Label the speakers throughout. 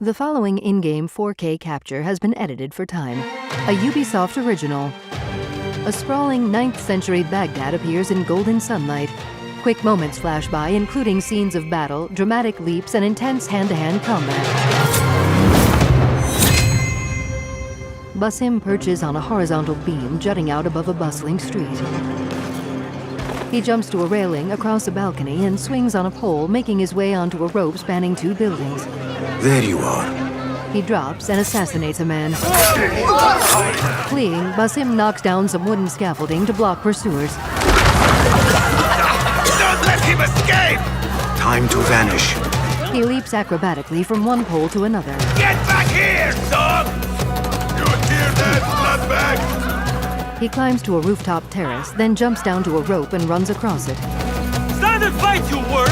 Speaker 1: The following in-game 4K capture has been edited for time. A Ubisoft original. A sprawling 9th century Baghdad appears in golden sunlight. Quick moments flash by, including scenes of battle, dramatic leaps, and intense hand-to-hand combat. Basim perches on a horizontal beam jutting out above a bustling street. He jumps to a railing across a balcony and swings on a pole, making his way onto a rope spanning 2 buildings.
Speaker 2: There you are.
Speaker 1: He drops and assassinates a man. Fleeing, Basim knocks down some wooden scaffolding to block pursuers.
Speaker 2: Don't let him escape! Time to vanish.
Speaker 1: He leaps acrobatically from one pole to another.
Speaker 2: Get back here, dog! You hear that, bloodbag?
Speaker 1: He climbs to a rooftop terrace, then jumps down to a rope and runs across it.
Speaker 3: Stand and fight, you worm!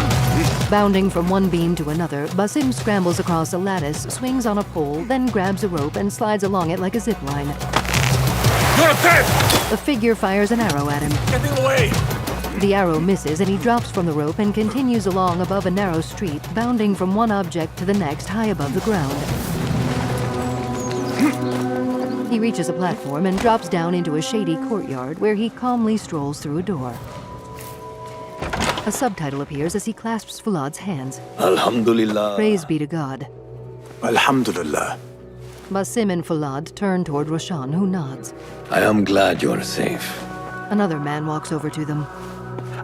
Speaker 1: Bounding from one beam to another, Basim scrambles across a lattice, swings on a pole, then grabs a rope and slides along it like a zip line.
Speaker 3: You're dead!
Speaker 1: The figure fires an arrow at him.
Speaker 3: Getting away!
Speaker 1: The arrow misses and he drops from the rope and continues along above a narrow street, bounding from one object to the next high above the ground. He reaches a platform and drops down into a shady courtyard where he calmly strolls through a door. A subtitle appears as he clasps Fulad's hands.
Speaker 2: Alhamdulillah.
Speaker 1: Praise be to God.
Speaker 2: Alhamdulillah.
Speaker 1: Basim and Fulad turn toward Roshan, who nods.
Speaker 4: I am glad you are safe.
Speaker 1: Another man walks over to them.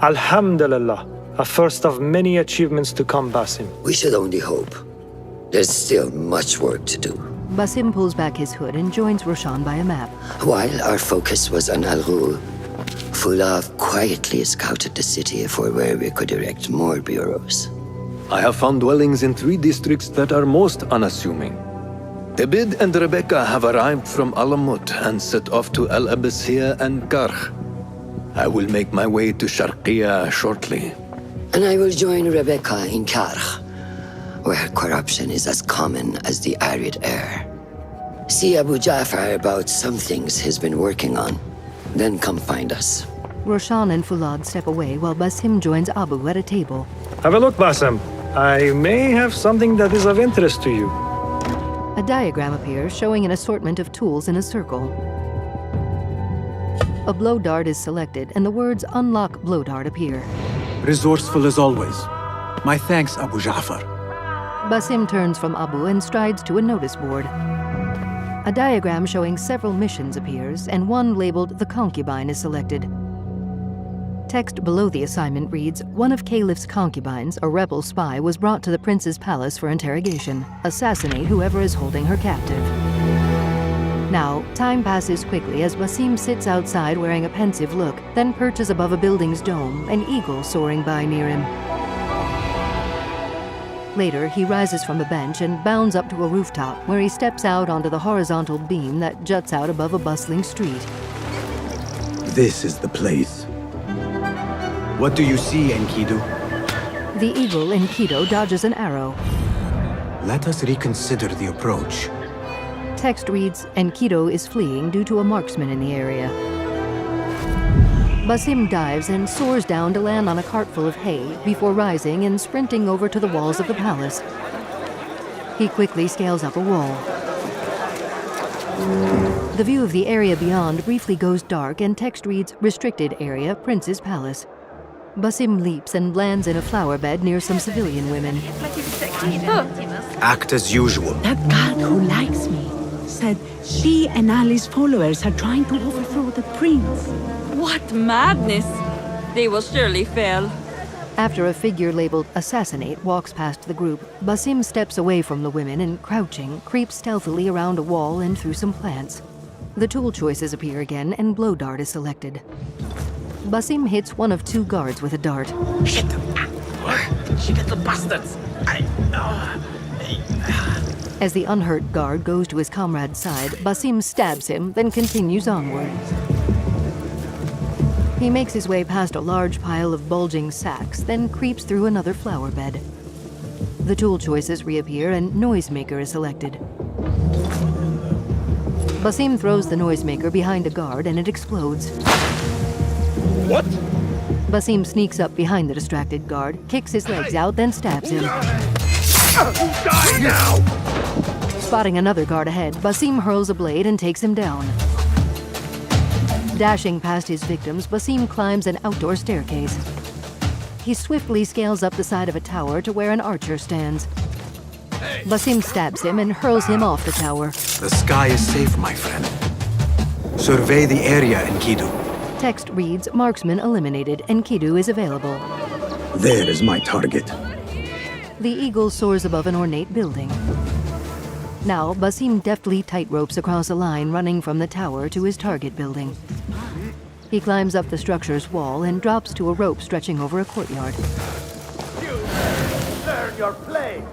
Speaker 5: Alhamdulillah, a first of many achievements to come, Basim.
Speaker 6: We should only hope. There's still much work to do.
Speaker 1: Basim pulls back his hood and joins Roshan by a map.
Speaker 6: While our focus was on Al-Ghul, Fulav quietly scouted the city for where we could erect more bureaus.
Speaker 4: I have found dwellings in 3 districts that are most unassuming. Abid and Rebecca have arrived from Alamut and set off to Al Abbasiyah and Karh. I will make my way to Sharqiyah shortly.
Speaker 6: And I will join Rebecca in Karh, where corruption is as common as the arid air. See Abu Ja'far about some things he's been working on. Then come find us.
Speaker 1: Roshan and Fulad step away while Basim joins Abu at a table.
Speaker 5: Have a look, Basim. I may have something that is of interest to you.
Speaker 1: A diagram appears showing an assortment of tools in a circle. A blow dart is selected and the words "Unlock blow dart" appear.
Speaker 2: Resourceful as always. My thanks, Abu Ja'far.
Speaker 1: Basim turns from Abu and strides to a notice board. A diagram showing several missions appears, and one labeled "The Concubine" is selected. Text below the assignment reads, "One of Caliph's concubines, a rebel spy, was brought to the prince's palace for interrogation. Assassinate whoever is holding her captive." Now, time passes quickly as Basim sits outside wearing a pensive look, then perches above a building's dome, an eagle soaring by near him. Later, he rises from a bench and bounds up to a rooftop, where he steps out onto the horizontal beam that juts out above a bustling street.
Speaker 2: This is the place. What do you see, Enkidu?
Speaker 1: The eagle, Enkidu, dodges an arrow.
Speaker 2: Let us reconsider the approach.
Speaker 1: Text reads, "Enkidu is fleeing due to a marksman in the area." Basim dives and soars down to land on a cart full of hay before rising and sprinting over to the walls of the palace. He quickly scales up a wall. The view of the area beyond briefly goes dark and text reads, "Restricted area, Prince's Palace." Basim leaps and lands in a flower bed near some civilian women.
Speaker 2: Act as usual.
Speaker 7: That guard who likes me said she and Ali's followers are trying to overthrow the prince.
Speaker 8: What madness! They will surely fail.
Speaker 1: After a figure labeled "Assassinate" walks past the group, Basim steps away from the women and, crouching, creeps stealthily around a wall and through some plants. The tool choices appear again and blow dart is selected. Basim hits one of 2 guards with a dart.
Speaker 3: Shit! What? She got the bastards!
Speaker 1: As the unhurt guard goes to his comrade's side, Basim stabs him, then continues onward. He makes his way past a large pile of bulging sacks, then creeps through another flower bed. The tool choices reappear and noisemaker is selected. Basim throws the noisemaker behind a guard and it explodes.
Speaker 3: What?
Speaker 1: Basim sneaks up behind the distracted guard, kicks his legs out, then stabs him.
Speaker 3: Die now!
Speaker 1: Spotting another guard ahead, Basim hurls a blade and takes him down. Dashing past his victims, Basim climbs an outdoor staircase. He swiftly scales up the side of a tower to where an archer stands. Basim stabs him and hurls him off the tower.
Speaker 2: The sky is safe, my friend. Survey the area, Enkidu.
Speaker 1: Text reads, "Marksman eliminated. Enkidu is available."
Speaker 2: There is my target.
Speaker 1: The eagle soars above an ornate building. Now, Basim deftly tightropes across a line running from the tower to his target building. He climbs up the structure's wall and drops to a rope stretching over a courtyard.
Speaker 3: Learn your play.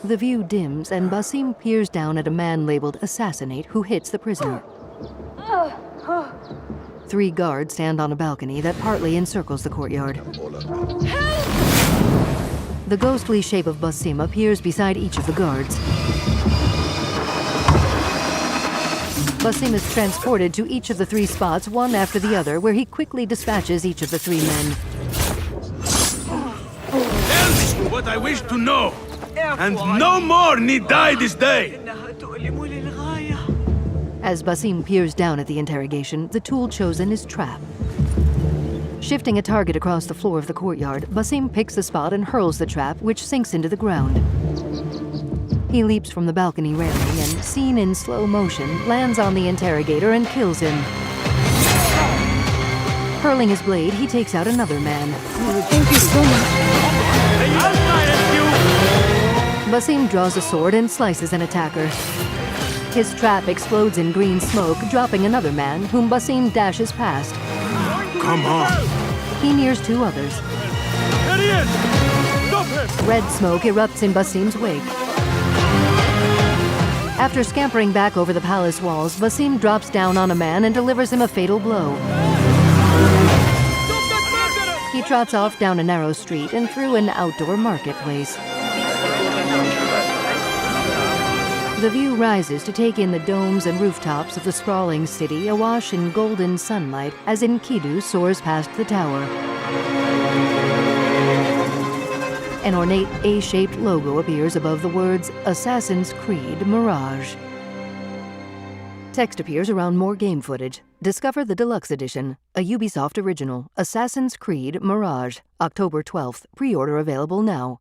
Speaker 1: The view dims and Basim peers down at a man labeled Assassinate who hits the prisoner. 3 guards stand on a balcony that partly encircles the courtyard. The ghostly shape of Basim appears beside each of the guards. Basim is transported to each of the 3 spots, one after the other, where he quickly dispatches each of the 3 men.
Speaker 3: Tell me what I wish to know, and no more need die this day.
Speaker 1: As Basim peers down at the interrogation, the tool chosen is trap. Shifting a target across the floor of the courtyard, Basim picks the spot and hurls the trap, which sinks into the ground. He leaps from the balcony railing and, seen in slow motion, lands on the interrogator and kills him. Hurling his blade, he takes out another man.
Speaker 7: Thank you so much.
Speaker 3: I'll silence you.
Speaker 1: Basim draws a sword and slices an attacker. His trap explodes in green smoke, dropping another man, whom Basim dashes past.
Speaker 3: Come on.
Speaker 1: He nears 2 others.
Speaker 3: There he is. Stop him.
Speaker 1: Red smoke erupts in Basim's wake. After scampering back over the palace walls, Basim drops down on a man and delivers him a fatal blow. He trots off down a narrow street and through an outdoor marketplace. The view rises to take in the domes and rooftops of the sprawling city awash in golden sunlight as Enkidu soars past the tower. An ornate A-shaped logo appears above the words Assassin's Creed Mirage. Text appears around more game footage. Discover the Deluxe Edition, a Ubisoft original, Assassin's Creed Mirage, October 12th. Pre-order available now.